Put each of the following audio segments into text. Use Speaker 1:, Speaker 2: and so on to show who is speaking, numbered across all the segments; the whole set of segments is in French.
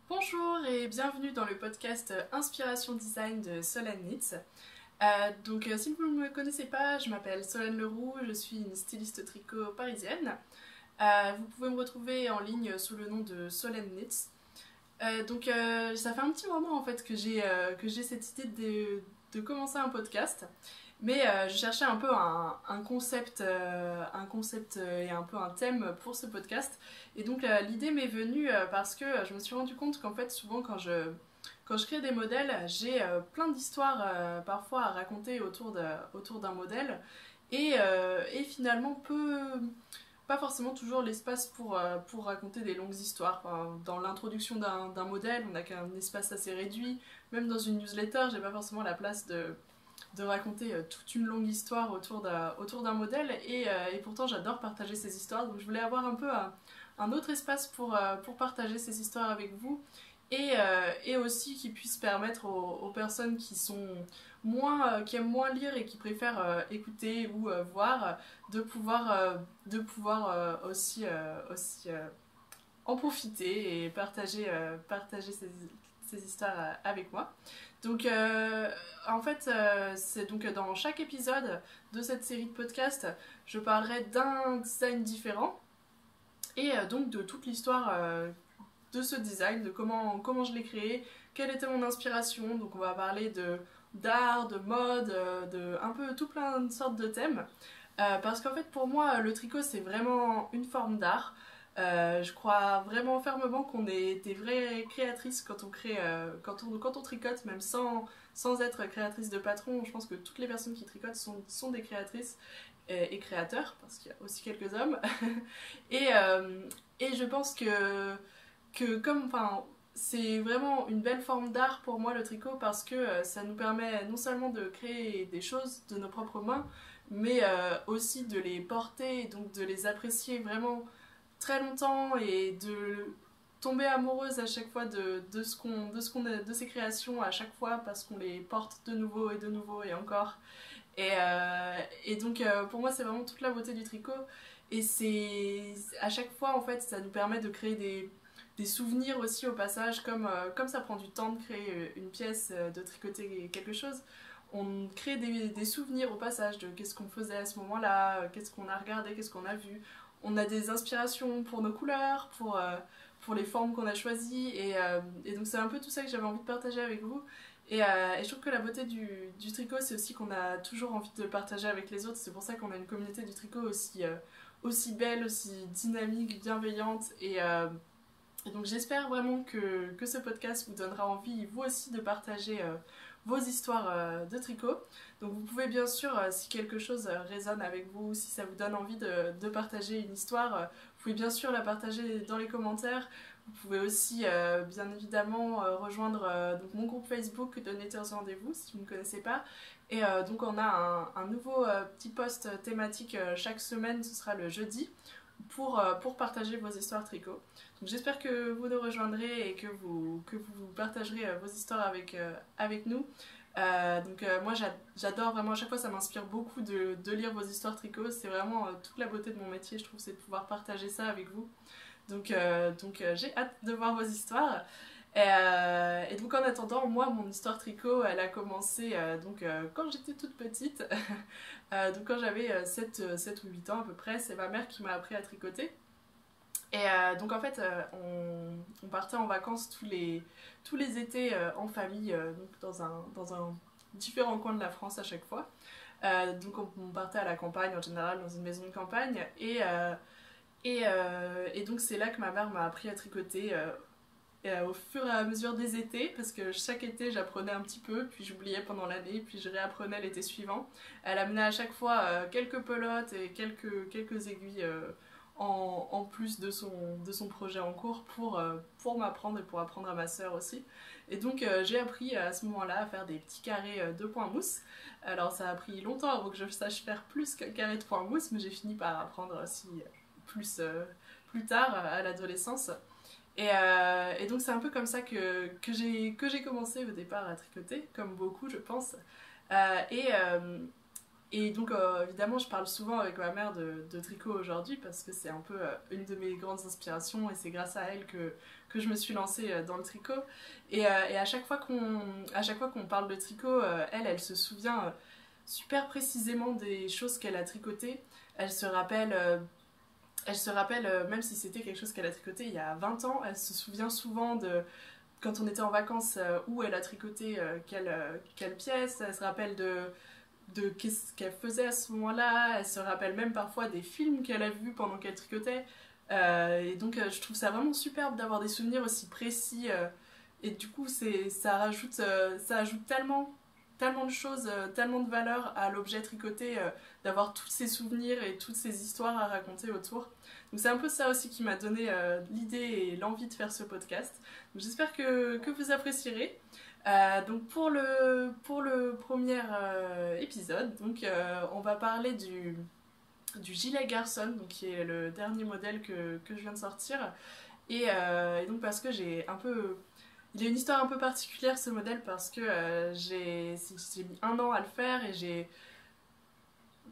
Speaker 1: Bonjour et bienvenue dans le podcast Inspiration Design de Solène Knits. Si vous ne me connaissez pas, je m'appelle Solène Leroux, je suis une styliste tricot parisienne. Vous pouvez me retrouver en ligne sous le nom de Solène Knits. Ça fait un petit moment en fait que j'ai cette idée de commencer un podcast. Je cherchais un peu un concept, et un peu un thème pour ce podcast. L'idée m'est venue parce que je me suis rendu compte qu'en fait souvent quand je crée des modèles, j'ai plein d'histoires parfois à raconter autour d'un modèle et finalement pas forcément toujours l'espace pour raconter des longues histoires. Enfin, dans l'introduction d'un modèle, on n'a qu'un espace assez réduit. Même dans une newsletter, j'ai pas forcément la place de raconter toute une longue histoire autour d'un modèle et pourtant j'adore partager ces histoires, donc je voulais avoir un peu un autre espace pour partager ces histoires avec vous et aussi qui puisse permettre aux personnes qui aiment moins lire et qui préfèrent écouter ou voir de pouvoir aussi en profiter et partager ces histoires avec moi. C'est donc dans chaque épisode de cette série de podcasts, je parlerai d'un design différent et donc de toute l'histoire de ce design, de comment je l'ai créé, quelle était mon inspiration. Donc on va parler d'art, de mode, de un peu tout plein de sortes de thèmes. Parce qu'en fait pour moi le tricot c'est vraiment une forme d'art. Je crois vraiment fermement qu'on est des vraies créatrices quand on crée, quand on tricote, même sans être créatrice de patron. Je pense que toutes les personnes qui tricotent sont des créatrices et créateurs, parce qu'il y a aussi quelques hommes. et, euh, et je pense que c'est vraiment une belle forme d'art pour moi le tricot parce que ça nous permet non seulement de créer des choses de nos propres mains, mais aussi de les porter et donc de les apprécier vraiment très longtemps et de tomber amoureuse à chaque fois de ces créations à chaque fois parce qu'on les porte de nouveau et encore. Pour moi c'est vraiment toute la beauté du tricot et c'est à chaque fois en fait ça nous permet de créer des souvenirs aussi au passage comme ça prend du temps de créer une pièce, de tricoter quelque chose. On crée des souvenirs au passage de qu'est-ce qu'on faisait à ce moment-là, qu'est-ce qu'on a regardé, qu'est-ce qu'on a vu. On a des inspirations pour nos couleurs, pour les formes qu'on a choisies. Et donc c'est un peu tout ça que j'avais envie de partager avec vous. Et je trouve que la beauté du tricot, c'est aussi qu'on a toujours envie de partager avec les autres. C'est pour ça qu'on a une communauté du tricot aussi belle, aussi dynamique, bienveillante. Et donc j'espère vraiment que ce podcast vous donnera envie, vous aussi, de partager vos histoires de tricot. Donc vous pouvez bien sûr, si quelque chose résonne avec vous, si ça vous donne envie de partager une histoire, vous pouvez bien sûr la partager dans les commentaires. Vous pouvez aussi bien évidemment rejoindre donc mon groupe Facebook de Knitters Rendez-vous si vous ne connaissez pas. Donc on a un nouveau petit post thématique chaque semaine, ce sera le jeudi, pour partager vos histoires tricot. Donc j'espère que vous nous rejoindrez et que vous partagerez vos histoires avec nous. Moi j'adore vraiment, à chaque fois ça m'inspire beaucoup de lire vos histoires tricot. C'est vraiment toute la beauté de mon métier, je trouve, c'est de pouvoir partager ça avec vous. J'ai hâte de voir vos histoires. Et donc en attendant, moi mon histoire tricot elle a commencé quand j'étais toute petite. Donc quand j'avais 7 ou 8 ans à peu près, c'est ma mère qui m'a appris à tricoter. On partait en vacances tous les étés en famille, donc dans un différent coin de la France à chaque fois. On partait à la campagne en général, dans une maison de campagne. Et donc c'est là que ma mère m'a appris à tricoter au fur et à mesure des étés, parce que chaque été j'apprenais un petit peu, puis j'oubliais pendant l'année, puis je réapprenais l'été suivant. Elle amenait à chaque fois quelques pelotes et quelques aiguilles en plus de son projet en cours pour m'apprendre et pour apprendre à ma sœur aussi. Et donc j'ai appris à ce moment-là à faire des petits carrés de points mousse. Alors ça a pris longtemps avant que je sache faire plus qu'un carré de points mousse, mais j'ai fini par apprendre aussi plus tard à l'adolescence. Et donc c'est un peu comme ça que j'ai commencé au départ à tricoter, comme beaucoup je pense. Euh, et, euh, Et donc évidemment je parle souvent avec ma mère de tricot aujourd'hui parce que c'est un peu une de mes grandes inspirations et c'est grâce à elle que je me suis lancée dans le tricot. Et à chaque fois qu'on parle de tricot, elle se souvient super précisément des choses qu'elle a tricotées. Elle se rappelle, même si c'était quelque chose qu'elle a tricoté il y a 20 ans, elle se souvient souvent de quand on était en vacances où elle a tricoté quelle pièce, elle se rappelle de qu'est-ce qu'elle faisait à ce moment-là, elle se rappelle même parfois des films qu'elle a vus pendant qu'elle tricotait. Et donc je trouve ça vraiment superbe d'avoir des souvenirs aussi précis et du coup ça ajoute tellement de choses, tellement de valeur à l'objet tricoté, d'avoir tous ces souvenirs et toutes ces histoires à raconter autour. Donc c'est un peu ça aussi qui m'a donné l'idée et l'envie de faire ce podcast. Donc j'espère que vous apprécierez. Donc pour le premier épisode, donc, on va parler du gilet Garçon, donc, qui est le dernier modèle que je viens de sortir. Et donc parce que j'ai un peu... Il a une histoire un peu particulière ce modèle parce que j'ai mis 1 an à le faire et j'ai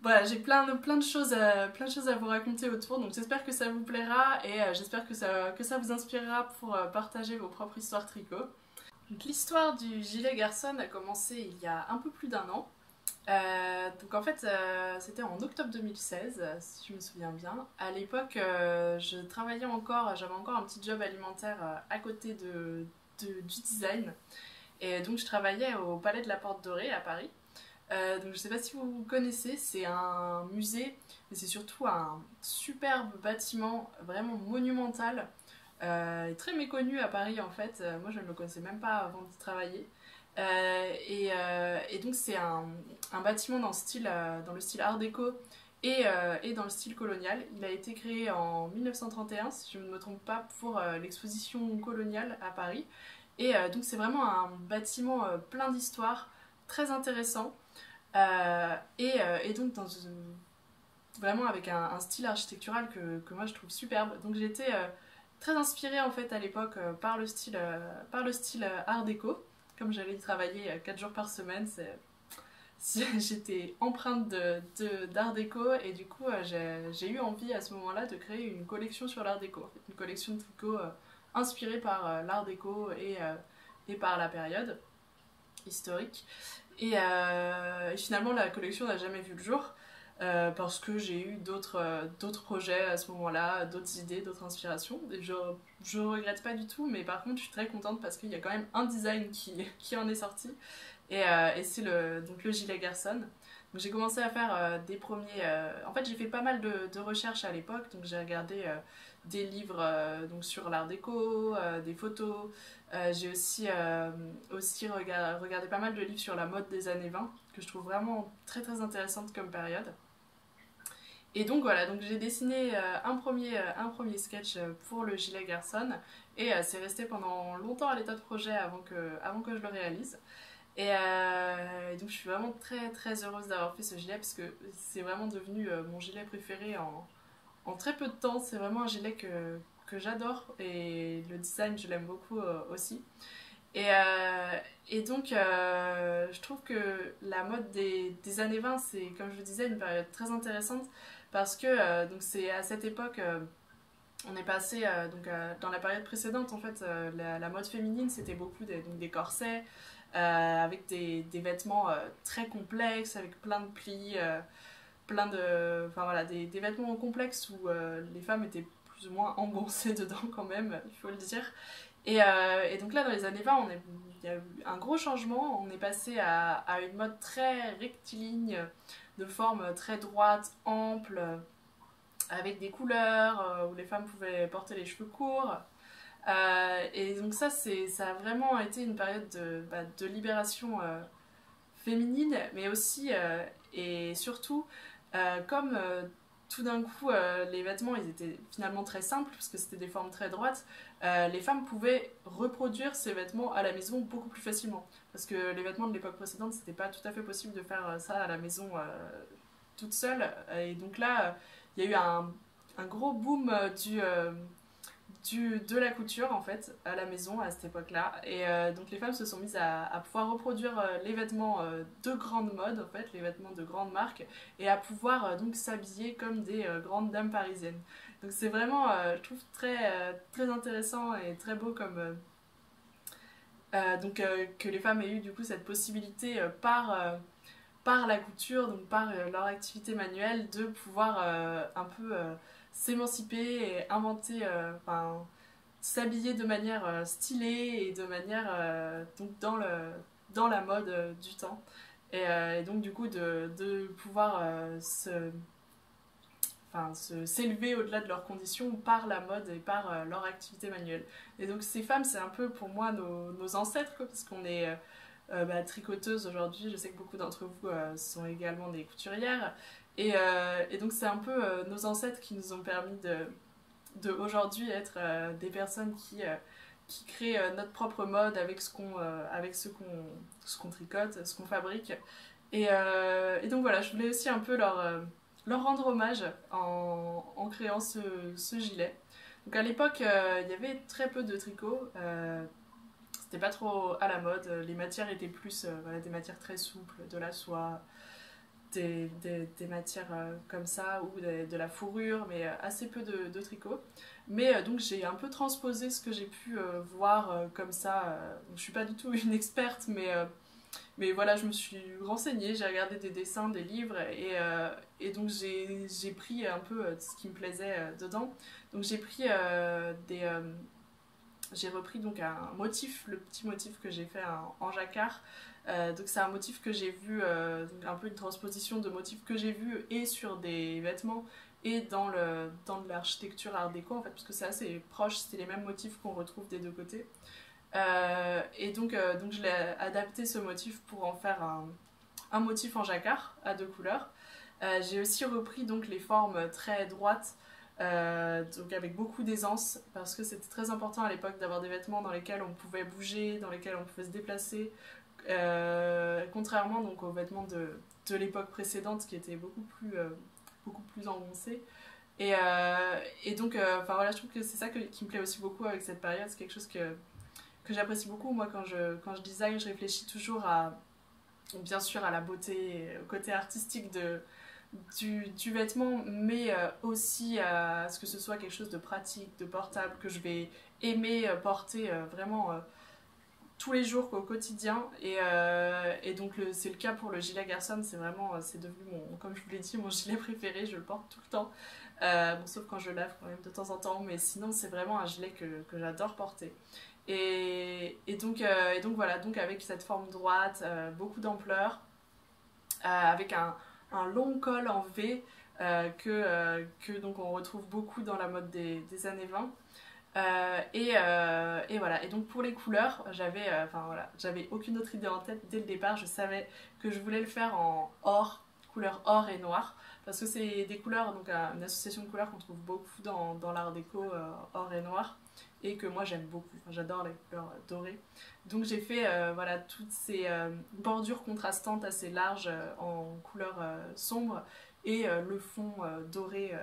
Speaker 1: plein de choses à vous raconter autour. Donc j'espère que ça vous plaira et j'espère que ça vous inspirera pour partager vos propres histoires tricot. Donc l'histoire du gilet Garçon a commencé il y a un peu plus d'1 an. Donc en fait, c'était en octobre 2016, si je me souviens bien. À l'époque, je travaillais encore, j'avais encore un petit job alimentaire à côté du design. Et donc je travaillais au Palais de la Porte Dorée à Paris. Donc je sais pas si vous connaissez, c'est un musée, mais c'est surtout un superbe bâtiment, vraiment monumental, et très méconnu à Paris en fait. Moi je ne le connaissais même pas avant d'y travailler. Et donc c'est un bâtiment dans le style art déco et dans le style colonial. Il a été créé en 1931, si je ne me trompe pas, pour l'exposition coloniale à Paris. Et donc c'est vraiment un bâtiment plein d'histoires, très intéressant. Et donc vraiment avec un style architectural que moi je trouve superbe. Donc j'ai été très inspirée en fait à l'époque par le style art déco. Comme j'allais y travailler 4 jours par semaine, j'étais empreinte d'art déco et du coup j'ai eu envie à ce moment-là de créer une collection sur l'art déco. Une collection de tricots inspirée par l'art déco et par la période historique. Et finalement la collection n'a jamais vu le jour. Parce que j'ai eu d'autres projets à ce moment-là, d'autres idées, d'autres inspirations. Et je regrette pas du tout, mais par contre, je suis très contente parce qu'il y a quand même un design qui en est sorti. Et c'est donc le gilet Garçon. Donc j'ai commencé à faire des premiers... En fait, j'ai fait pas mal de recherches à l'époque, donc j'ai regardé des livres donc sur l'art déco, des photos. J'ai aussi regardé pas mal de livres sur la mode des années 20, que je trouve vraiment très très intéressante comme période. Et donc voilà, donc j'ai dessiné un premier sketch pour le gilet Garçon et c'est resté pendant longtemps à l'état de projet avant que je le réalise. Et donc je suis vraiment très très heureuse d'avoir fait ce gilet parce que c'est vraiment devenu mon gilet préféré en très peu de temps. C'est vraiment un gilet que j'adore et le design je l'aime beaucoup aussi. Et donc, je trouve que la mode des années 20, c'est, comme je le disais, une période très intéressante parce que donc c'est à cette époque, on est passé dans la période précédente, en fait, la mode féminine, c'était beaucoup donc des corsets avec des vêtements très complexes, avec plein de plis, enfin voilà, des vêtements complexes où les femmes étaient plus ou moins engoncées dedans quand même, il faut le dire. Et donc là, dans les années 20, il y a eu un gros changement. On est passé à une mode très rectiligne, de forme très droite, ample, avec des couleurs, où les femmes pouvaient porter les cheveux courts. Et donc ça a vraiment été une période de libération féminine, mais aussi et surtout, comme tout d'un coup les vêtements ils étaient finalement très simples parce que c'était des formes très droites, les femmes pouvaient reproduire ces vêtements à la maison beaucoup plus facilement parce que les vêtements de l'époque précédente c'était pas tout à fait possible de faire ça à la maison toute seule. Et donc là il y a eu un gros boom de la couture en fait à la maison à cette époque-là. Et donc les femmes se sont mises à pouvoir reproduire les vêtements de grande mode en fait, les vêtements de grande marque, et à pouvoir donc s'habiller comme des grandes dames parisiennes. Donc c'est vraiment, je trouve, très intéressant et très beau comme... que les femmes aient eu du coup cette possibilité par la couture, donc par leur activité manuelle, de pouvoir un peu s'émanciper et inventer, enfin, s'habiller de manière stylée et de manière donc dans la mode du temps. Et donc du coup de pouvoir s'élever au-delà de leurs conditions par la mode et par leur activité manuelle. Et donc ces femmes, c'est un peu pour moi nos ancêtres, quoi, parce qu'on est tricoteuses aujourd'hui. Je sais que beaucoup d'entre vous sont également des couturières. Et donc c'est un peu nos ancêtres qui nous ont permis de aujourd'hui être des personnes qui créent notre propre mode avec ce qu'on tricote, ce qu'on fabrique. Et donc voilà, je voulais aussi un peu leur rendre hommage en créant ce gilet. Donc à l'époque, il y avait très peu de tricot. C'était pas trop à la mode. Les matières étaient plus voilà, des matières très souples, de la soie, des matières comme ça, ou de la fourrure, mais assez peu de tricot. Mais donc j'ai un peu transposé ce que j'ai pu voir comme ça. Je suis pas du tout une experte, mais voilà, je me suis renseignée, j'ai regardé des dessins, des livres, et donc j'ai pris un peu ce qui me plaisait dedans. Donc j'ai repris donc un motif, le petit motif que j'ai fait en jacquard. Donc c'est un motif que j'ai vu, donc un peu une transposition de motifs que j'ai vu et sur des vêtements et dans l'architecture art déco en fait, parce que c'est assez proche, c'est les mêmes motifs qu'on retrouve des deux côtés. Et donc je l'ai adapté ce motif pour en faire un motif en jacquard à deux couleurs. J'ai aussi repris donc les formes très droites, donc avec beaucoup d'aisance, parce que c'était très important à l'époque d'avoir des vêtements dans lesquels on pouvait bouger, dans lesquels on pouvait se déplacer, contrairement donc aux vêtements de l'époque précédente qui étaient beaucoup plus engoncés. Et donc voilà, je trouve que c'est ça qui me plaît aussi beaucoup avec cette période. C'est quelque chose que j'apprécie beaucoup. Moi, quand je design, je réfléchis toujours bien sûr à la beauté, au côté artistique du vêtement, mais aussi à ce que ce soit quelque chose de pratique, de portable, que je vais aimer porter vraiment tous les jours, quoi, au quotidien. Et donc c'est le cas pour le gilet Garçon. C'est vraiment, c'est devenu comme je vous l'ai dit, mon gilet préféré. Je le porte tout le temps, bon, sauf quand je le lave quand même de temps en temps, mais sinon c'est vraiment un gilet que j'adore porter. Et donc voilà, donc avec cette forme droite, beaucoup d'ampleur, avec un long col en V que donc on retrouve beaucoup dans la mode des années 20. Et voilà, et donc pour les couleurs, j'avais aucune autre idée en tête dès le départ. Je savais que je voulais le faire en or, couleur or et noir, parce que c'est des couleurs, donc une association de couleurs qu'on trouve beaucoup dans l'art déco, or et noir, et que moi j'aime beaucoup. Enfin, j'adore les couleurs dorées. Donc j'ai fait voilà, toutes ces bordures contrastantes assez larges en couleur sombre, et le fond doré.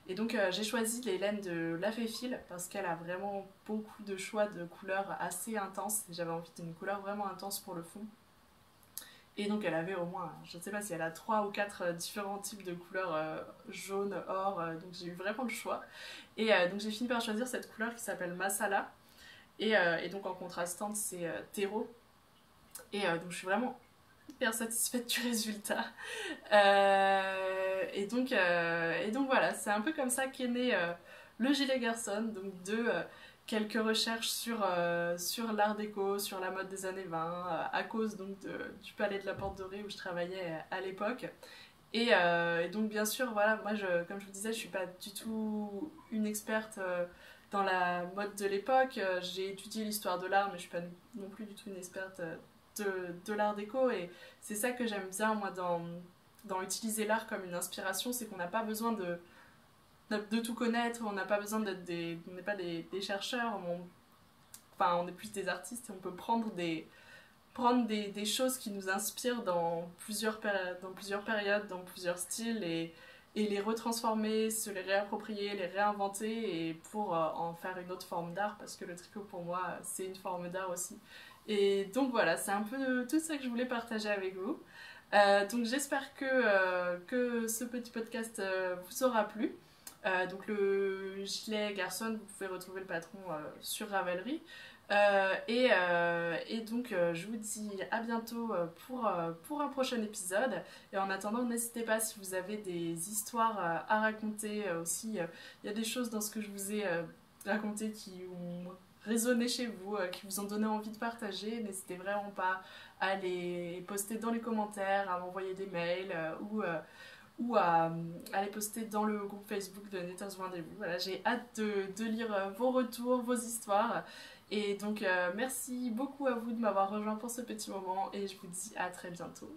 Speaker 1: Et donc j'ai choisi les laines de La Féfile parce qu'elle a vraiment beaucoup de choix de couleurs assez intenses. J'avais envie d'une couleur vraiment intense pour le fond. Et donc elle avait au moins, je ne sais pas si elle a 3 ou 4 différents types de couleurs jaune, or, donc j'ai eu vraiment le choix. Et donc j'ai fini par choisir cette couleur qui s'appelle Masala. Et donc en contrastante c'est terreau. Donc je suis vraiment hyper satisfaite du résultat. Et donc voilà, c'est un peu comme ça qu'est né le gilet Garçon, donc de quelques recherches sur l'art déco, sur la mode des années 20, à cause donc du Palais de la Porte Dorée où je travaillais à l'époque. Et donc bien sûr, voilà, moi comme je vous disais, je suis pas du tout une experte dans la mode de l'époque. J'ai étudié l'histoire de l'art, mais je suis pas non plus du tout une experte de l'art déco. Et c'est ça que j'aime bien moi dans utiliser l'art comme une inspiration, c'est qu'on n'a pas besoin de tout connaître, on n'a pas besoin on n'est pas des chercheurs, on est plus des artistes et on peut prendre des choses qui nous inspirent dans plusieurs périodes, dans plusieurs styles, et les retransformer, se les réapproprier, les réinventer et pour en faire une autre forme d'art parce que le tricot pour moi c'est une forme d'art aussi. Et donc voilà, c'est un peu tout ça que je voulais partager avec vous. Donc j'espère que ce petit podcast vous aura plu. Donc le gilet garçon, vous pouvez retrouver le patron sur Ravelry. Et donc je vous dis à bientôt pour un prochain épisode. Et en attendant, n'hésitez pas si vous avez des histoires à raconter aussi. Il y a des choses dans ce que je vous ai raconté qui ont résonné chez vous, qui vous ont donné envie de partager. N'hésitez vraiment pas à les poster dans les commentaires, à m'envoyer des mails ou à les poster dans le groupe Facebook de Knitters Rendez-vous. Voilà, j'ai hâte de lire vos retours, vos histoires. Et donc, merci beaucoup à vous de m'avoir rejoint pour ce petit moment et je vous dis à très bientôt.